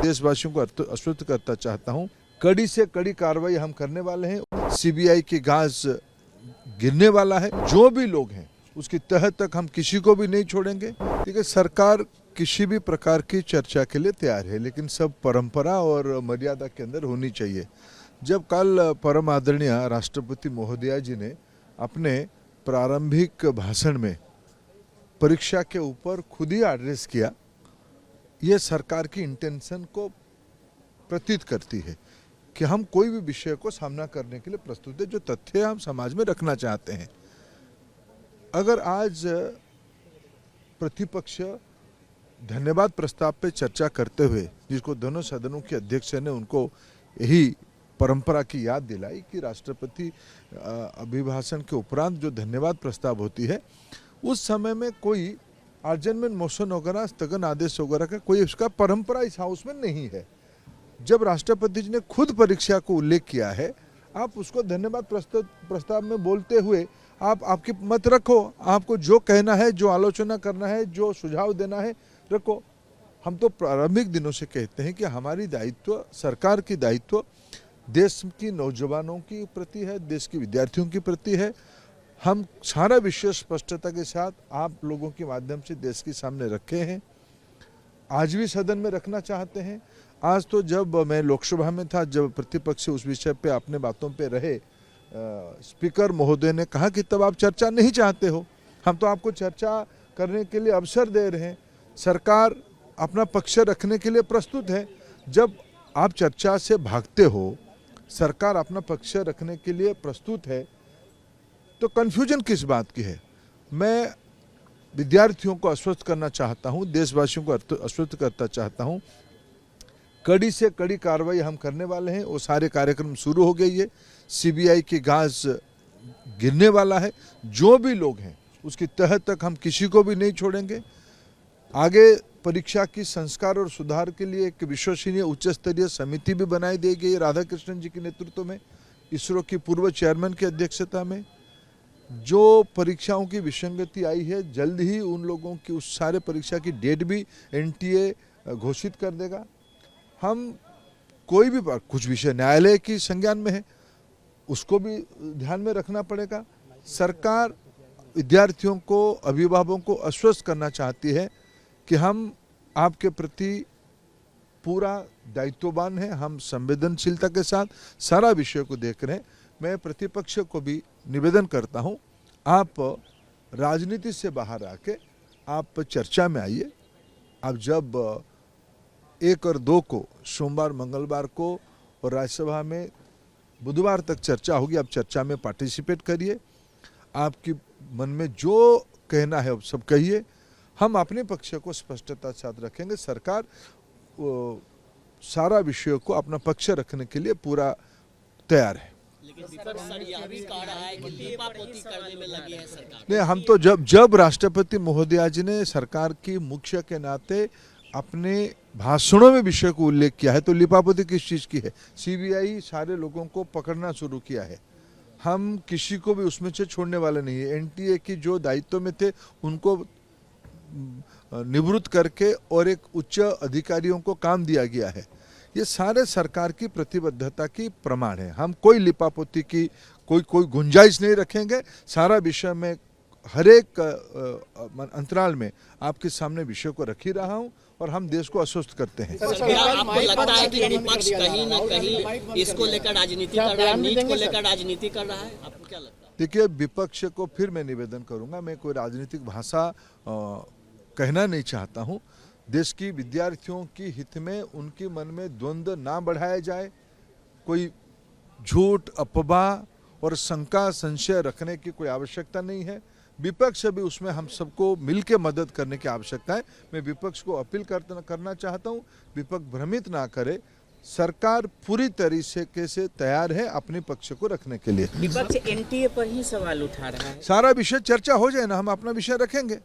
देशवासियों को आश्वस्त करता चाहता हूं, कड़ी से कड़ी कार्रवाई हम करने वाले हैं। सीबीआई की गाज गिरने वाला है। जो भी लोग हैं उसकी तह तक हम किसी को भी नहीं छोड़ेंगे। ठीक है, सरकार किसी भी प्रकार की चर्चा के लिए तैयार है, लेकिन सब परंपरा और मर्यादा के अंदर होनी चाहिए। जब कल परम आदरणीय राष्ट्रपति महोदया जी ने अपने प्रारंभिक भाषण में परीक्षा के ऊपर खुद ही एड्रेस किया, ये सरकार की इंटेंशन को प्रतीत करती है कि हम कोई भी विषय को सामना करने के लिए प्रस्तुत है, जो तथ्य हम समाज में रखना चाहते हैं। अगर आज प्रतिपक्ष धन्यवाद प्रस्ताव पे चर्चा करते हुए, जिसको दोनों सदनों के अध्यक्ष ने उनको यही परंपरा की याद दिलाई कि राष्ट्रपति अभिभाषण के उपरांत जो धन्यवाद प्रस्ताव होती है, उस समय में कोई अर्जेंटमेंट मोशन वगैरह, स्थगन आदेश वगैरह का कोई उसका परंपरा इस हाउस में नहीं है। जब राष्ट्रपति जी ने खुद परीक्षा को उल्लेख किया है, आप उसको धन्यवाद प्रस्ताव में बोलते हुए आप आपकी मत रखो, आपको जो कहना है, जो आलोचना करना है, जो सुझाव देना है रखो। हम तो प्रारंभिक दिनों से कहते हैं कि हमारी दायित्व, सरकार की दायित्व देश की नौजवानों की प्रति है, देश के विद्यार्थियों की प्रति है। हम सारा विषय स्पष्टता के साथ आप लोगों के माध्यम से देश के सामने रखे हैं, आज भी सदन में रखना चाहते हैं। आज तो जब मैं लोकसभा में था, जब प्रतिपक्ष उस विषय पे अपने बातों पे रहे, स्पीकर महोदय ने कहा कि तब आप चर्चा नहीं चाहते हो। हम तो आपको चर्चा करने के लिए अवसर दे रहे हैं, सरकार अपना पक्ष रखने के लिए प्रस्तुत है। जब आप चर्चा से भागते हो, सरकार अपना पक्ष रखने के लिए प्रस्तुत है, तो कन्फ्यूजन किस बात की है? मैं विद्यार्थियों को आश्वस्त करना चाहता हूं, देशवासियों को आश्वस्त करता चाहता हूं, कड़ी से कड़ी कार्रवाई हम करने वाले हैं। वो सारे कार्यक्रम शुरू हो गई है। सीबीआई की गाज गिरने वाला है। जो भी लोग हैं उसकी तह तक हम किसी को भी नहीं छोड़ेंगे। आगे परीक्षा की संस्कार और सुधार के लिए एक विश्वसनीय उच्च स्तरीय समिति भी बनाई दी गई है राधाकृष्णन जी के नेतृत्व में, इसरो की पूर्व चेयरमैन की अध्यक्षता में। जो परीक्षाओं की विसंगति आई है, जल्द ही उन लोगों की उस सारे परीक्षा की डेट भी एनटीए घोषित कर देगा। हम कोई भी कुछ विषय न्यायालय की संज्ञान में है, उसको भी ध्यान में रखना पड़ेगा। सरकार विद्यार्थियों को, अभिभावकों को आश्वस्त करना चाहती है कि हम आपके प्रति पूरा दायित्ववान हैं, हम संवेदनशीलता के साथ सारा विषय को देख रहे हैं। मैं प्रतिपक्ष को भी निवेदन करता हूं, आप राजनीति से बाहर आके आप चर्चा में आइए। आप जब 1 और 2 को सोमवार, मंगलवार को और राज्यसभा में बुधवार तक चर्चा होगी, आप चर्चा में पार्टिसिपेट करिए। आपकी मन में जो कहना है सब कहिए। हम अपने पक्ष को स्पष्टता के साथ रखेंगे। सरकार सारा विषय को अपना पक्ष रखने के लिए पूरा तैयार है। लेकिन विपक्ष सर यह भी कह रहा है कि लीपापोती करने में लगी है सरकार। नहीं, हम तो जब राष्ट्रपति महोदया जी ने सरकार की मुख्य के नाते अपने भाषणों में विषय को उल्लेख किया है, तो लिपापोती किस चीज़ की है? सीबीआई सारे लोगों को पकड़ना शुरू किया है। हम किसी को भी उसमें से छोड़ने वाले नहीं है। एनटीए की जो दायित्व में थे उनको निवृत्त करके और एक उच्च अधिकारियों को काम दिया गया है। ये सारे सरकार की प्रतिबद्धता की प्रमाण है। हम कोई लिपापोती की कोई गुंजाइश नहीं रखेंगे। सारा विषय में हर एक अंतराल में आपके सामने विषय को रख ही रहा हूं और हम देश को आश्वस्त करते हैं। आपको लगता है कि विपक्ष कहीं न कहीं इसको लेकर राजनीति कर रहा है, नीट को लेकर राजनीति कर रहा है? आपको क्या लगता है? देखिए, विपक्ष को फिर मैं निवेदन करूंगा, मैं कोई राजनीतिक भाषा कहना नहीं चाहता हूं। देश की विद्यार्थियों की हित में उनके मन में द्वंद्व ना बढ़ाया जाए। कोई झूठ, अफवाह और शंका, संशय रखने की कोई आवश्यकता नहीं है। विपक्ष भी उसमें हम सबको मिलकर मदद करने की आवश्यकता है। मैं विपक्ष को अपील करना चाहता हूं, विपक्ष भ्रमित ना करे। सरकार पूरी तरीके से तैयार है अपने पक्ष को रखने के लिए। विपक्ष एनटीए पर ही सवाल उठा रहा है। सारा विषय चर्चा हो जाए ना, हम अपना विषय रखेंगे।